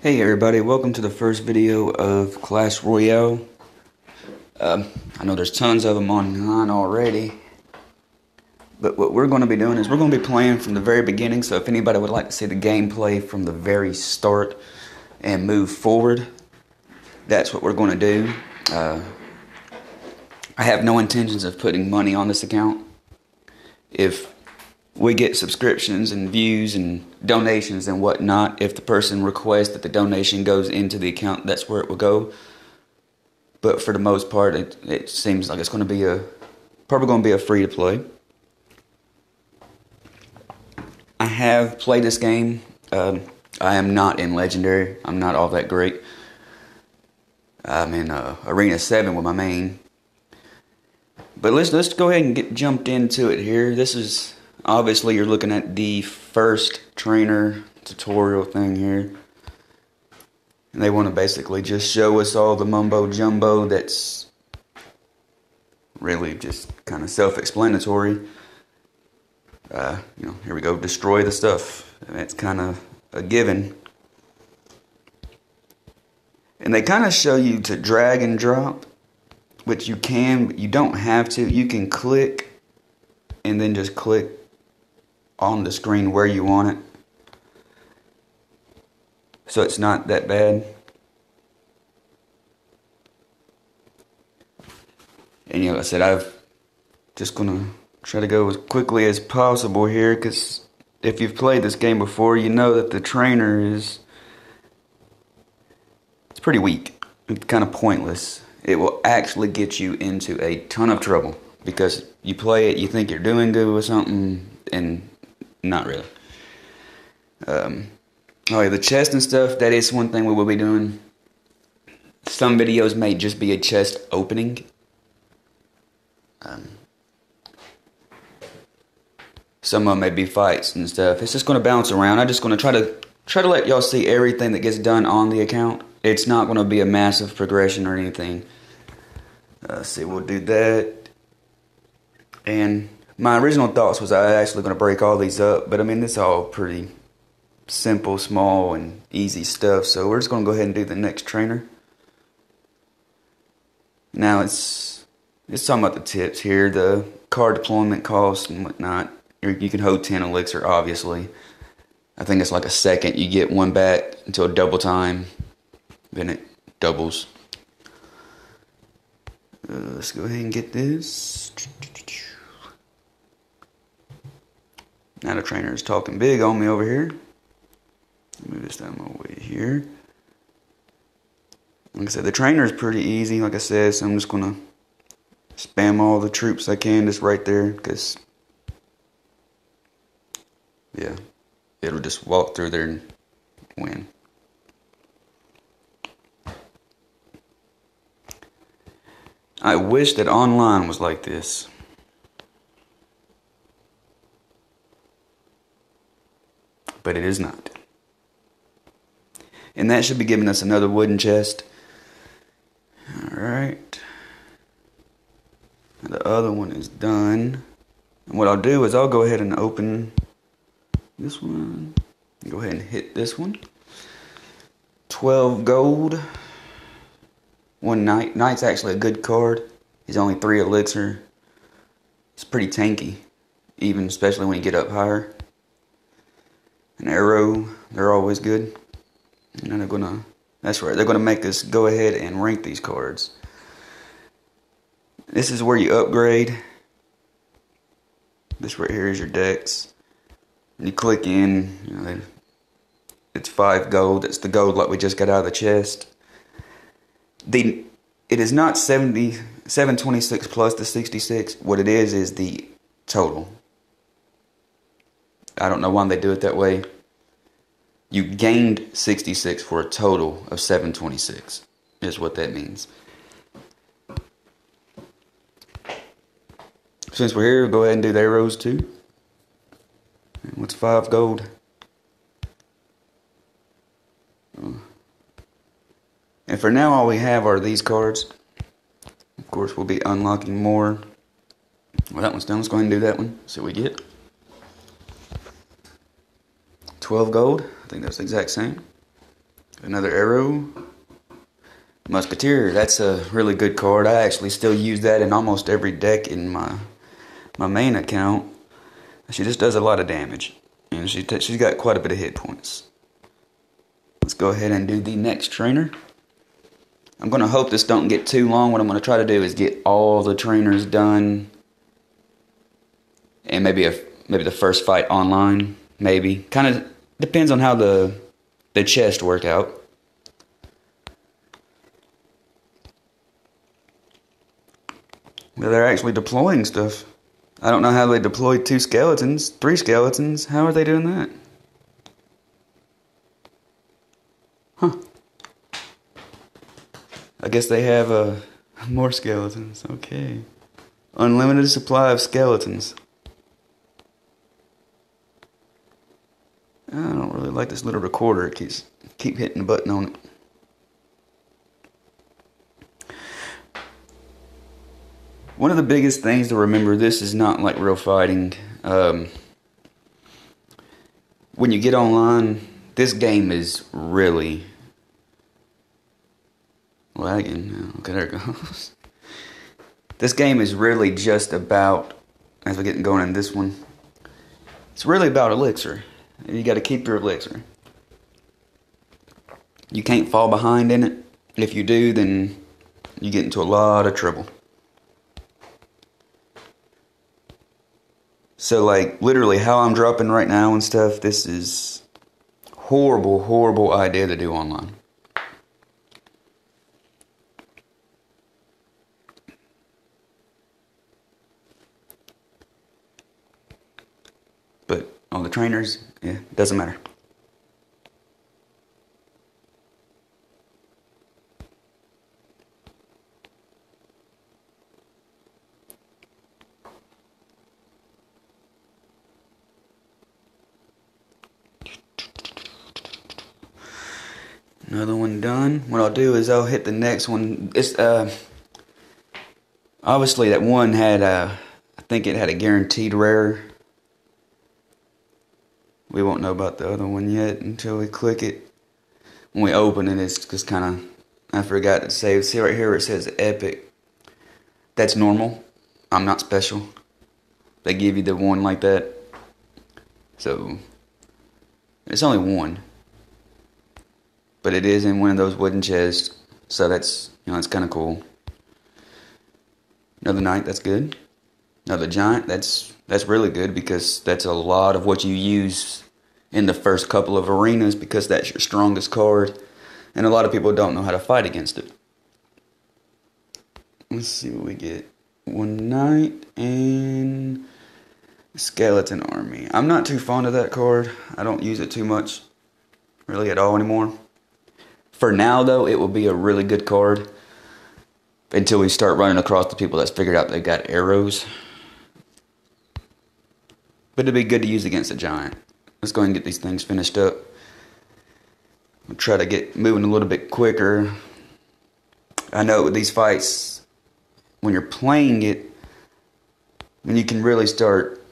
Hey everybody, welcome to the first video of Clash Royale. I know there's tons of them online already, but what we're going to be doing is we're going to be playing from the very beginning, so if anybody would like to see the gameplay from the very start and move forward, that's what we're going to do. I have no intentions of putting money on this account. If we get subscriptions and views and donations and whatnot, if the person requests that the donation goes into the account, that's where it will go. But for the most part, it seems like it's going to be probably going to be a free to play. I have played this game. I am not in Legendary. I'm not all that great. I'm in Arena 7 with my main. But let's go ahead and get jumped into it here. This is obviously you're looking at the first trainer tutorial thing here. And they want to basically just show us all the mumbo jumbo that's really just kind of self-explanatory. Here we go, destroy the stuff. And it's kind of a given. And they kind of show you to drag and drop, which you can, but you don't have to. You can click and then just click on the screen where you want it. So it's not that bad. And like I said, I'm just gonna try to go as quickly as possible here, because if you've played this game before, you know that the trainer it's pretty weak. It's kind of pointless. It will actually get you into a ton of trouble, because you play it, you think you're doing good with something, and not really. The chest and stuff, that is one thing we will be doing. Some videos may just be a chest opening. Some of them may be fights and stuff. It's just going to bounce around. I'm just going to try to let y'all see everything that gets done on the account. It's not going to be a massive progression or anything. See, we'll do that. And my original thoughts was I was actually going to break all these up, but I mean, it's all pretty simple, small, and easy stuff. So we're just going to go ahead and do the next trainer. Now it's talking about the tips here, the card deployment costs and whatnot. You can hold 10 elixir, obviously. I think it's like a second. You get one back until double time. Then it doubles. Let's go ahead and get this. Now the trainer is talking big on me over here. Move this down my way here. Like I said, the trainer is pretty easy, like I said, so I'm just going to spam all the troops I can just right there, because, yeah, it'll just walk through there and win. I wish that online was like this. But it is not. And that should be giving us another wooden chest. Alright. The other one is done. And what I'll do is I'll go ahead and open this one. Go ahead and hit this one. 12 gold. One Knight. Knight's actually a good card. He's only 3 elixir. It's pretty tanky, even especially when you get up higher. An arrow, they're always good. And then that's right, they're gonna make us go ahead and rank these cards. This is where you upgrade. This right here is your decks. And you click in, it's 5 gold. It's the gold like we just got out of the chest. It is not 726 plus the 66. What it is the total. I don't know why they do it that way. You gained 66 for a total of 726, is what that means. Since we're here, we'll go ahead and do the arrows too. What's 5 gold? And for now, all we have are these cards. Of course, we'll be unlocking more. Well, that one's done. Let's go ahead and do that one. See what we get. 12 gold. I think that's the exact same. Another arrow. Musketeer, that's a really good card. I actually still use that in almost every deck in my main account. She just does a lot of damage, and she's got quite a bit of hit points. Let's go ahead and do the next trainer. I'm gonna hope this don't get too long. What I'm gonna try to do is get all the trainers done, and maybe the first fight online. Maybe kind of depends on how the chest work out. But they're actually deploying stuff. I don't know how they deployed 2 skeletons, 3 skeletons. How are they doing that? Huh. I guess they have more skeletons. Okay. Unlimited supply of skeletons. I don't really like this little recorder. It keep hitting the button on it. One of the biggest things to remember, this is not like real fighting. When you get online, this game is really lagging. Okay, there it goes. This game is really just about, as we get going in this one, it's really about elixir. You got to keep your elixir. You can't fall behind in it. If you do, then you get into a lot of trouble. So, like, literally how I'm dropping right now and stuff, this is horrible, horrible idea to do online. But on the trainers, yeah, doesn't matter. Another one done. What I'll do is I'll hit the next one. It's obviously that one had I think it had a guaranteed rare. We won't know about the other one yet until we click it. When we open it, it's just kind of, I forgot to save. See right here where it says epic. That's normal. I'm not special. They give you the one like that. So it's only one. But it is in one of those wooden chests, so that's, it's kind of cool. Another knight, that's good. Another giant, that's really good because that's a lot of what you use in the first couple of arenas because that's your strongest card, and a lot of people don't know how to fight against it. Let's see what we get. One knight and skeleton army. I'm not too fond of that card. I don't use it too much, really at all anymore. For now, though, it will be a really good card until we start running across the people that's figured out they got arrows. But it'd be good to use against a giant. Let's go ahead and get these things finished up. I'll try to get moving a little bit quicker. I know with these fights, when you're playing it, when you can really start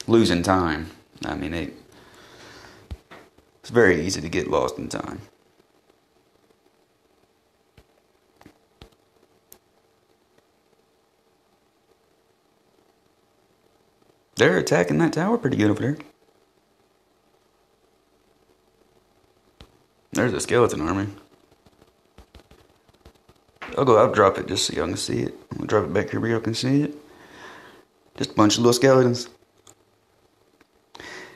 losing time. I mean, it's very easy to get lost in time. They're attacking that tower pretty good over there. There's a skeleton army. I'll drop it just so y'all can see it. I'm gonna drop it back here where y'all can see it. Just a bunch of little skeletons.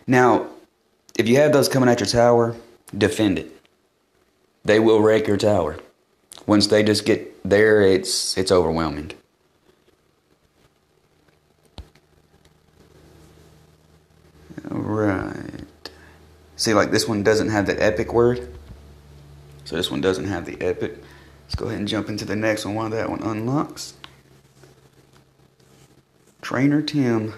Now, if you have those coming at your tower, defend it. They will wreck your tower. Once they just get there, it's overwhelming. Alright. See, like this one doesn't have the epic word. So this one doesn't have the epic. Let's go ahead and jump into the next one while that one unlocks. Trainer Tim.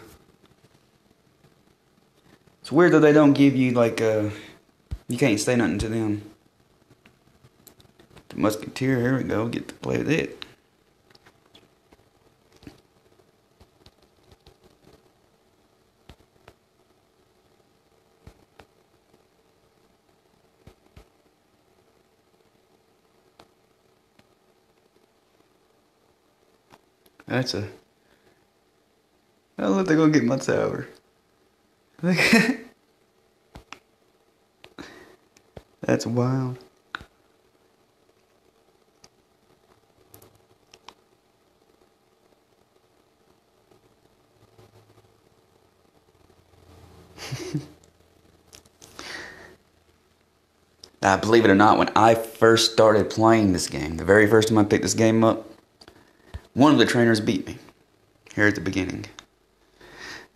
It's weird that they don't give you like you can't say nothing to them. The Musketeer, here we go, get to play with it. That's a... I don't know if they're gonna get my tower. That's wild. Now, believe it or not, when I first started playing this game, the very first time I picked this game up, one of the trainers beat me here at the beginning.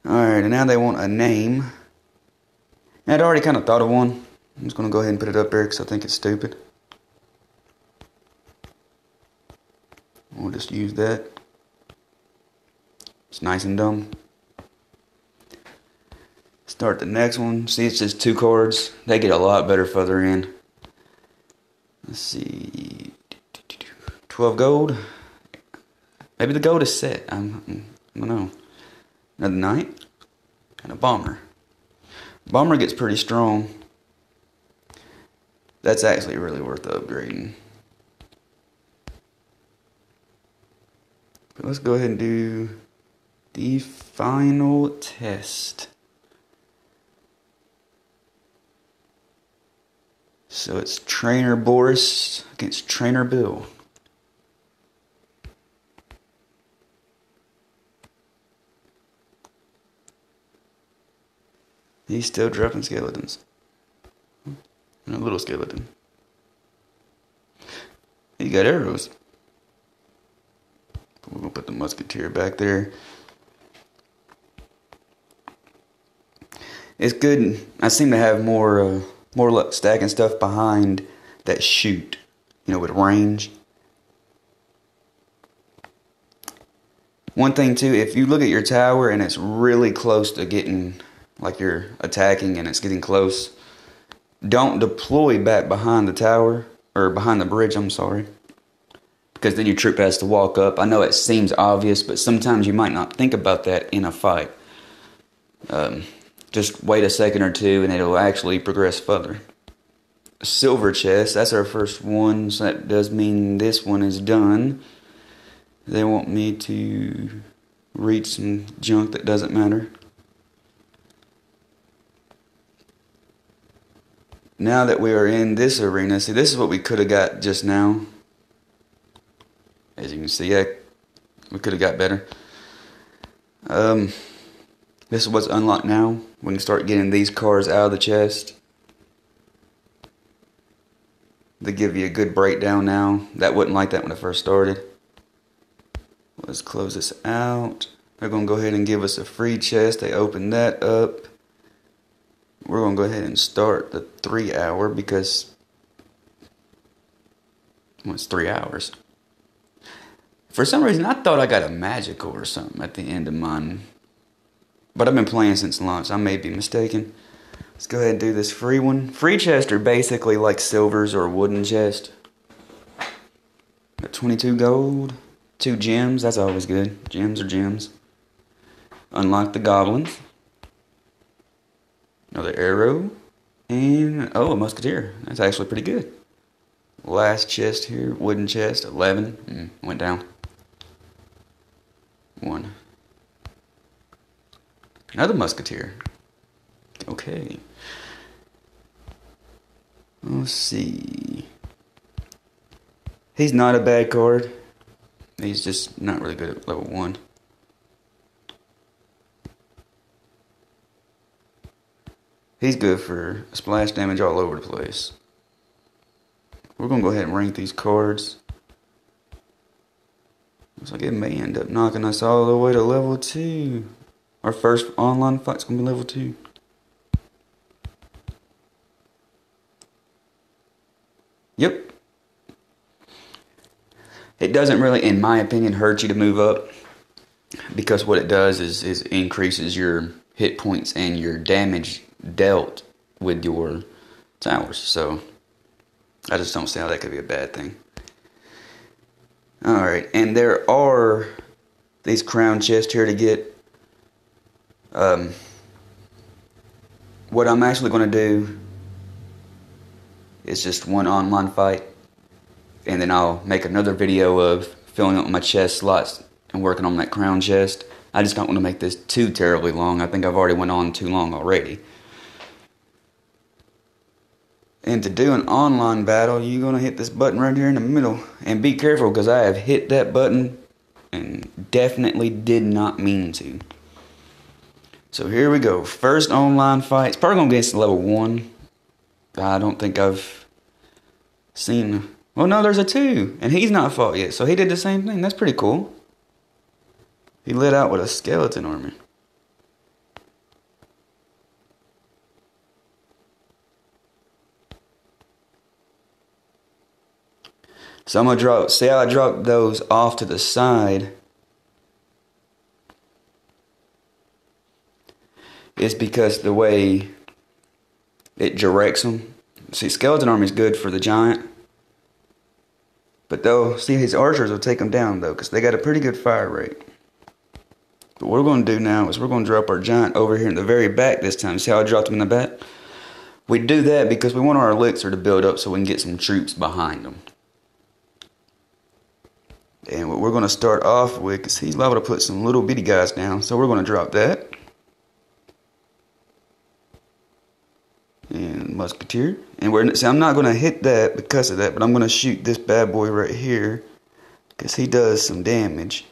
Alright, and now they want a name. I'd already kind of thought of one. I'm just going to go ahead and put it up there because I think it's stupid. We'll just use that. It's nice and dumb. Start the next one. See, it's just 2 cards. They get a lot better further in. Let's see. 12 gold. Maybe the gold is set. I don't know. Another knight. And a bomber. Bomber gets pretty strong. That's actually really worth upgrading. But let's go ahead and do the final test. So it's Trainer Boris against Trainer Bill. He's still dropping skeletons. And a little skeleton. He got arrows. We're going to put the musketeer back there. It's good. I seem to have more luck stacking stuff behind that shoot. You know, with range. One thing too, if you look at your tower and it's really close to getting, like you're attacking and it's getting close, don't deploy back behind the tower, or behind the bridge, I'm sorry. Because then your troop has to walk up. I know it seems obvious, but sometimes you might not think about that in a fight. Just wait a second or two and it'll actually progress further. Silver chest, that's our first one, so that does mean this one is done. They want me to read some junk that doesn't matter. Now that we are in this arena, see, this is what we could have got just now. As you can see, yeah, we could have got better. This is what's unlocked now. We can start getting these cards out of the chest. They give you a good breakdown now. That wasn't like that when it first started. Let's close this out. They're going to go ahead and give us a free chest. They open that up. We're going to go ahead and start the 3 hour because, well, it's 3 hours. For some reason, I thought I got a magical or something at the end of mine. But I've been playing since launch. I may be mistaken. Let's go ahead and do this free one. Free chests are basically like silvers or wooden chest. Got 22 gold. 2 gems. That's always good. Gems are gems. Unlock the goblins. Another arrow. And, oh, a musketeer. That's actually pretty good. Last chest here. Wooden chest. 11. Went down. 1. Another musketeer. Okay. Let's see. He's not a bad card. He's just not really good at level 1. He's good for splash damage all over the place. We're going to go ahead and rank these cards. Looks like it may end up knocking us all the way to level 2. Our first online fight's going to be level 2. Yep. It doesn't really, in my opinion, hurt you to move up. Because what it does is increases your hit points and your damage dealt with your towers. So, I just don't see how that could be a bad thing. Alright, and there are these crown chests here to get. What I'm actually going to do is just one online fight, and then I'll make another video of filling up my chest slots and working on that crown chest. I just don't want to make this too terribly long. I think I've already went on too long already. And to do an online battle, you're going to hit this button right here in the middle. And be careful, because I have hit that button and definitely did not mean to. So here we go. First online fight. It's probably going to get to level 1. I don't think I've seen... Oh no, there's a 2. And he's not fought yet. So he did the same thing. That's pretty cool. He lit out with a skeleton army. So I'm going to drop, see how I dropped those off to the side? It's because the way it directs them. See, skeleton army is good for the giant. But though, see, his archers will take them down though, because they got a pretty good fire rate. But what we're going to do now is we're going to drop our giant over here in the very back this time. See how I dropped him in the back? We do that because we want our elixir to build up so we can get some troops behind them. And what we're going to start off with is he's liable to put some little bitty guys down. So we're going to drop that. And musketeer. And see, I'm not going to hit that because of that. But I'm going to shoot this bad boy right here. Because he does some damage.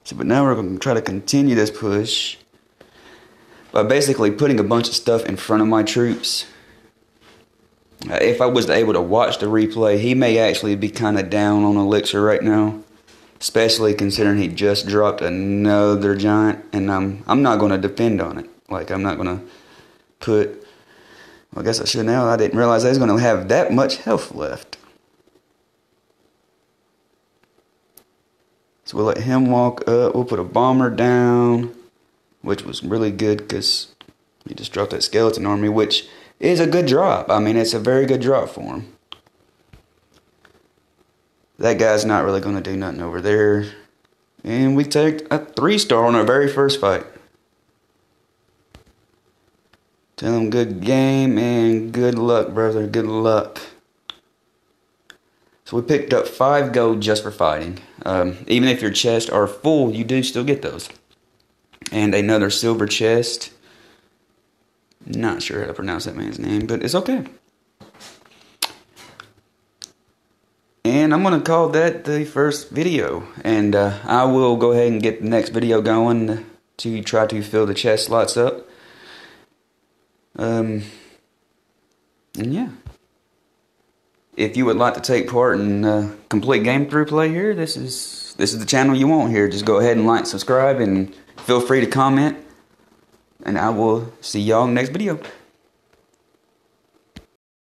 So, but now we're going to try to continue this push. By basically putting a bunch of stuff in front of my troops. If I was able to watch the replay, he may actually be kind of down on elixir right now. Especially considering he just dropped another giant. And I'm not going to depend on it. Like, I'm not going to put... Well, I guess I should now. I didn't realize I was going to have that much health left. So we'll let him walk up. We'll put a bomber down. Which was really good because he just dropped that skeleton army. Which is a good drop. I mean, it's a very good drop for him. That guy's not really going to do nothing over there. And we take a 3-star on our very first fight. Tell him good game and good luck, brother. Good luck. So we picked up 5 gold just for fighting. Even if your chests are full, you do still get those. And another silver chest. Not sure how to pronounce that man's name, but it's okay. And I'm going to call that the first video. And I will go ahead and get the next video going to try to fill the chest slots up. And yeah. If you would like to take part in complete game through play here, this is the channel you want here. Just go ahead and like, subscribe, and feel free to comment. And I will see y'all in the next video.